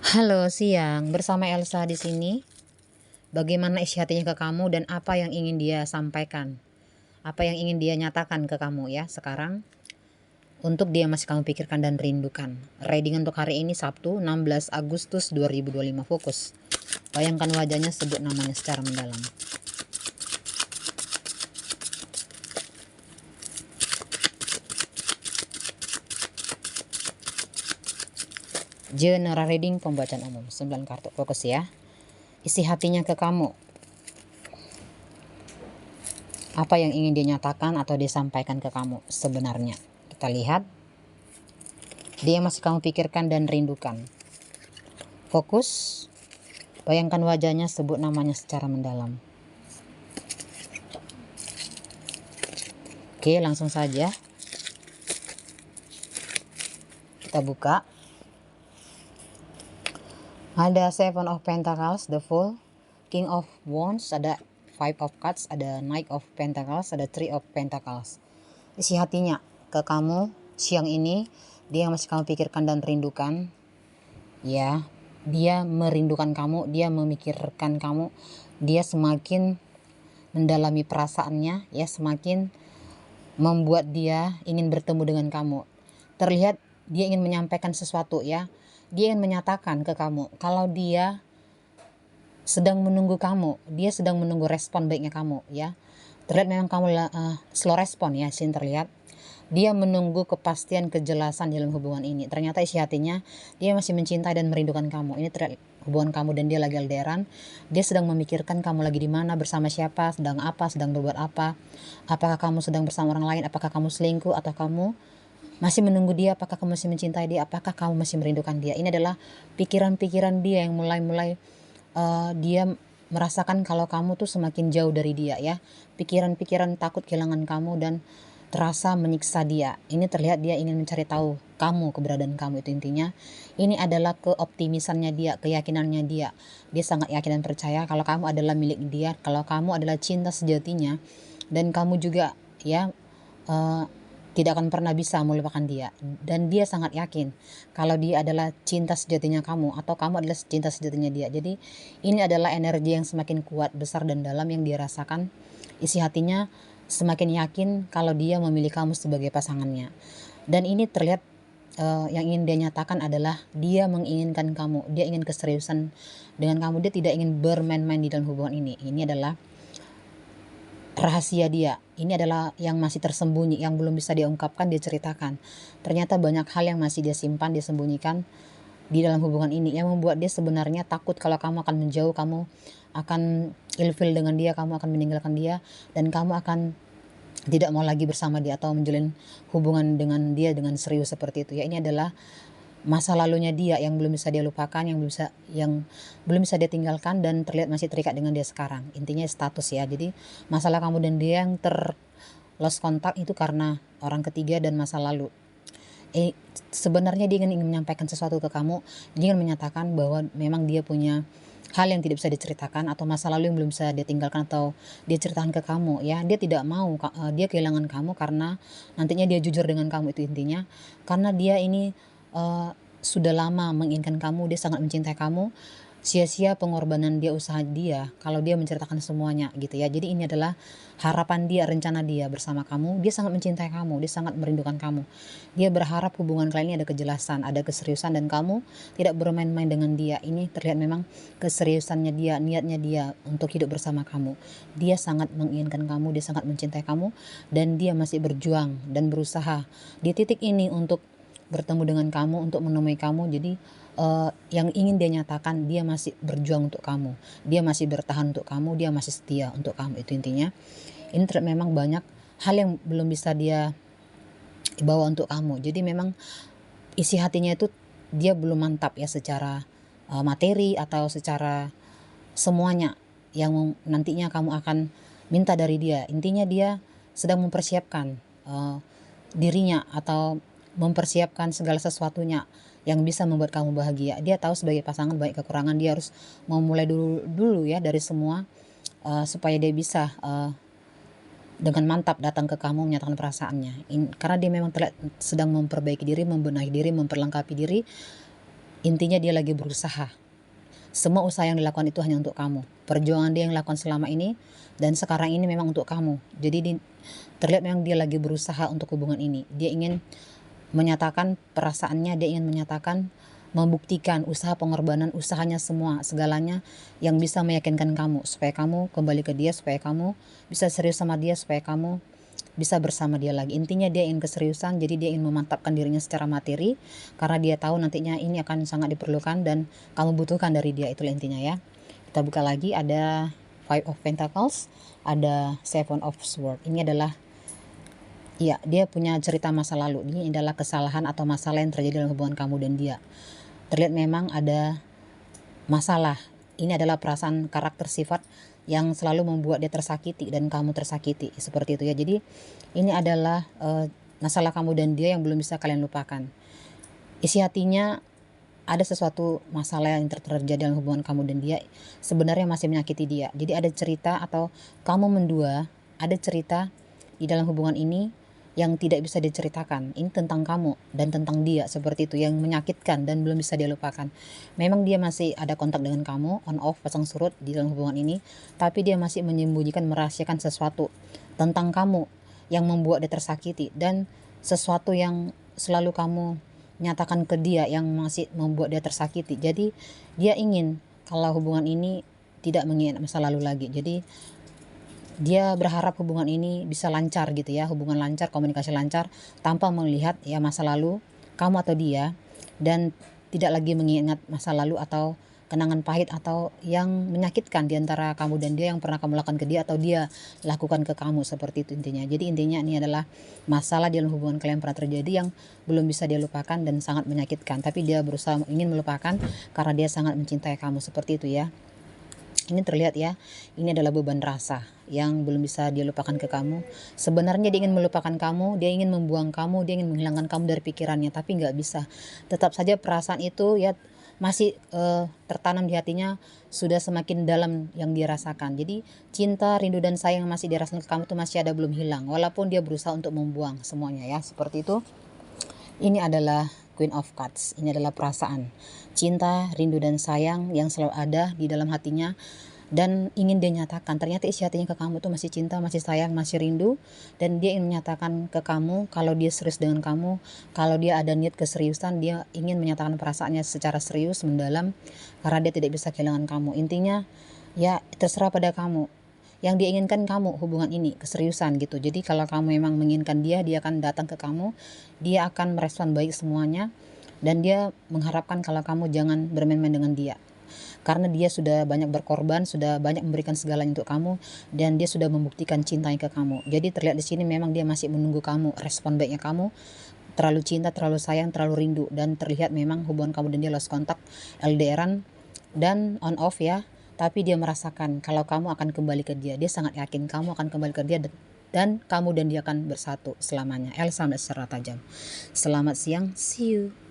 Halo, siang. Bersama Elsa di sini. Bagaimana isi hatinya ke kamu dan apa yang ingin dia sampaikan? Apa yang ingin dia nyatakan ke kamu ya sekarang? Untuk dia masih kamu pikirkan dan rindukan. Reading untuk hari ini Sabtu 16 Agustus 2025. Fokus. Bayangkan wajahnya, sebut namanya secara mendalam. General reading pembacaan umum 9 kartu. Fokus ya. Isi hatinya ke kamu. Apa yang ingin dia nyatakan atau disampaikan ke kamu sebenarnya? Kita lihat. Dia masih kamu pikirkan dan rindukan. Fokus. Bayangkan wajahnya, sebut namanya secara mendalam. Oke, langsung saja kita buka. Ada Seven of Pentacles, the Fool, King of Wands, ada Five of Cups, ada Knight of Pentacles, ada Three of Pentacles. Isi hatinya ke kamu siang ini, dia yang masih kamu pikirkan dan rindukan. Ya, dia merindukan kamu, dia memikirkan kamu, dia semakin mendalami perasaannya, ya, semakin membuat dia ingin bertemu dengan kamu. Terlihat dia ingin menyampaikan sesuatu, ya. Dia ingin menyatakan ke kamu kalau dia sedang menunggu kamu, dia sedang menunggu respon baiknya kamu, ya. Terlihat memang kamu slow respon, ya, sini terlihat. Dia menunggu kepastian, kejelasan dalam hubungan ini. Ternyata isi hatinya dia masih mencintai dan merindukan kamu. Ini terlihat hubungan kamu dan dia lagi LDRan. Dia sedang memikirkan kamu lagi di mana, bersama siapa, sedang apa, sedang berbuat apa. Apakah kamu sedang bersama orang lain, apakah kamu selingkuh, atau kamu masih menunggu dia, apakah kamu masih mencintai dia, apakah kamu masih merindukan dia. Ini adalah pikiran-pikiran dia yang mulai dia merasakan kalau kamu tuh semakin jauh dari dia, ya. Pikiran-pikiran takut kehilangan kamu dan terasa menyiksa dia. Ini terlihat dia ingin mencari tahu kamu, keberadaan kamu, itu intinya. Ini adalah keoptimisannya dia, keyakinannya dia. Dia sangat yakin dan percaya kalau kamu adalah milik dia, kalau kamu adalah cinta sejatinya, dan kamu juga, ya, tidak akan pernah bisa melupakan dia. Dan dia sangat yakin kalau dia adalah cinta sejatinya kamu, atau kamu adalah cinta sejatinya dia. Jadi ini adalah energi yang semakin kuat, besar, dan dalam yang dia rasakan. Isi hatinya semakin yakin kalau dia memilih kamu sebagai pasangannya. Dan ini terlihat yang ingin dia nyatakan adalah dia menginginkan kamu, dia ingin keseriusan dengan kamu, dia tidak ingin bermain-main di dalam hubungan ini. Ini adalah rahasia dia. Ini adalah yang masih tersembunyi, yang belum bisa dia ungkapkan, dia ceritakan. Ternyata banyak hal yang masih dia simpan, dia sembunyikan di dalam hubungan ini, yang membuat dia sebenarnya takut kalau kamu akan menjauh, kamu akan ilfil dengan dia, kamu akan meninggalkan dia, dan kamu akan tidak mau lagi bersama dia atau menjalin hubungan dengan dia dengan serius seperti itu, ya. Ini adalah masa lalunya dia yang belum bisa dia lupakan, yang belum bisa dia tinggalkan, dan terlihat masih terikat dengan dia sekarang. Intinya status, ya. Jadi masalah kamu dan dia yang lost kontak itu karena orang ketiga dan masa lalu. Sebenarnya dia ingin menyampaikan sesuatu ke kamu. Dia ingin menyatakan bahwa memang dia punya hal yang tidak bisa diceritakan, atau masa lalu yang belum bisa dia tinggalkan atau dia ceritakan ke kamu, ya. Dia tidak mau dia kehilangan kamu karena nantinya dia jujur dengan kamu, itu intinya. Karena dia ini sudah lama menginginkan kamu, dia sangat mencintai kamu. Sia-sia pengorbanan dia, usaha dia kalau dia menceritakan semuanya, gitu, ya. Jadi ini adalah harapan dia, rencana dia bersama kamu. Dia sangat mencintai kamu, dia sangat merindukan kamu. Dia berharap hubungan kalian ini ada kejelasan, ada keseriusan, dan kamu tidak bermain-main dengan dia. Ini terlihat memang keseriusannya dia, niatnya dia untuk hidup bersama kamu. Dia sangat menginginkan kamu, dia sangat mencintai kamu, dan dia masih berjuang dan berusaha di titik ini untuk bertemu dengan kamu, untuk menemui kamu. Jadi yang ingin dia nyatakan, dia masih berjuang untuk kamu, dia masih bertahan untuk kamu, dia masih setia untuk kamu, itu intinya. Ini memang banyak hal yang belum bisa dia bawa untuk kamu. Jadi memang isi hatinya itu dia belum mantap, ya, secara materi atau secara semuanya yang nantinya kamu akan minta dari dia. Intinya dia sedang mempersiapkan dirinya, atau mempersiapkan segala sesuatunya yang bisa membuat kamu bahagia. Dia tahu sebagai pasangan banyak kekurangan, dia harus memulai dulu, ya, dari semua supaya dia bisa dengan mantap datang ke kamu menyatakan perasaannya. Karena dia memang sedang memperbaiki diri, membenahi diri, memperlengkapi diri. Intinya dia lagi berusaha. Semua usaha yang dilakukan itu hanya untuk kamu. Perjuangan dia yang lakukan selama ini dan sekarang ini memang untuk kamu. Jadi terlihat memang dia lagi berusaha untuk hubungan ini. Dia ingin menyatakan perasaannya, dia ingin menyatakan, membuktikan usaha pengorbanan, usahanya semua, segalanya yang bisa meyakinkan kamu supaya kamu kembali ke dia, supaya kamu bisa serius sama dia, supaya kamu bisa bersama dia lagi. Intinya dia ingin keseriusan, jadi dia ingin memantapkan dirinya secara materi karena dia tahu nantinya ini akan sangat diperlukan dan kamu butuhkan dari dia. Itulah intinya ya. Kita buka lagi, ada Five of Pentacles, ada Seven of Swords. Ini adalah dia punya cerita masa lalu. Ini adalah kesalahan atau masalah yang terjadi dalam hubungan kamu dan dia. Terlihat memang ada masalah. Ini adalah perasaan, karakter, sifat yang selalu membuat dia tersakiti dan kamu tersakiti, seperti itu ya. Jadi ini adalah masalah kamu dan dia yang belum bisa kalian lupakan. Isi hatinya ada sesuatu masalah yang terjadi dalam hubungan kamu dan dia sebenarnya masih menyakiti dia. Jadi ada cerita, atau kamu mendua ada cerita di dalam hubungan ini yang tidak bisa diceritakan. Ini tentang kamu dan tentang dia, seperti itu, yang menyakitkan dan belum bisa dia lupakan. Memang dia masih ada kontak dengan kamu, on off, pasang surut di dalam hubungan ini, tapi dia masih menyembunyikan, merahasiakan sesuatu tentang kamu yang membuat dia tersakiti, dan sesuatu yang selalu kamu nyatakan ke dia yang masih membuat dia tersakiti. Jadi dia ingin kalau hubungan ini tidak mengingat masa lalu lagi. Jadi dia berharap hubungan ini bisa lancar gitu ya, hubungan lancar, komunikasi lancar, tanpa melihat ya masa lalu kamu atau dia, dan tidak lagi mengingat masa lalu atau kenangan pahit atau yang menyakitkan di antara kamu dan dia yang pernah kamu lakukan ke dia atau dia lakukan ke kamu, seperti itu intinya. Jadi intinya ini adalah masalah di dalam hubungan kalian pernah terjadi yang belum bisa dia lupakan dan sangat menyakitkan, tapi dia berusaha ingin melupakan karena dia sangat mencintai kamu, seperti itu ya. Ini terlihat ya, ini adalah beban rasa yang belum bisa dia lupakan ke kamu. Sebenarnya dia ingin melupakan kamu, dia ingin membuang kamu, dia ingin menghilangkan kamu dari pikirannya, tapi nggak bisa. Tetap saja perasaan itu ya masih tertanam di hatinya, sudah semakin dalam yang dia rasakan. Jadi cinta, rindu, dan sayang yang masih dia rasakan ke kamu itu masih ada, belum hilang, walaupun dia berusaha untuk membuang semuanya ya, seperti itu. Ini adalah Queen of Cups. Ini adalah perasaan cinta, rindu, dan sayang yang selalu ada di dalam hatinya dan ingin dia nyatakan. Ternyata isi hatinya ke kamu tuh masih cinta, masih sayang, masih rindu, dan dia ingin menyatakan ke kamu kalau dia serius dengan kamu, kalau dia ada niat keseriusan, dia ingin menyatakan perasaannya secara serius, mendalam, karena dia tidak bisa kehilangan kamu. Intinya ya terserah pada kamu. Yang dia inginkan kamu hubungan ini keseriusan gitu. Jadi kalau kamu memang menginginkan dia akan datang ke kamu, dia akan merespon baik semuanya, dan dia mengharapkan kalau kamu jangan bermain-main dengan dia. Karena dia sudah banyak berkorban, sudah banyak memberikan segalanya untuk kamu, dan dia sudah membuktikan cintanya ke kamu. Jadi terlihat di sini memang dia masih menunggu kamu, respon baiknya kamu. Terlalu cinta, terlalu sayang, terlalu rindu, dan terlihat memang hubungan kamu dan dia lost kontak, LDRan dan on off ya. Tapi dia merasakan kalau kamu akan kembali ke dia. Dia sangat yakin kamu akan kembali ke dia, dan kamu dan dia akan bersatu selamanya. Elsa secara tajam. Selamat siang, see you.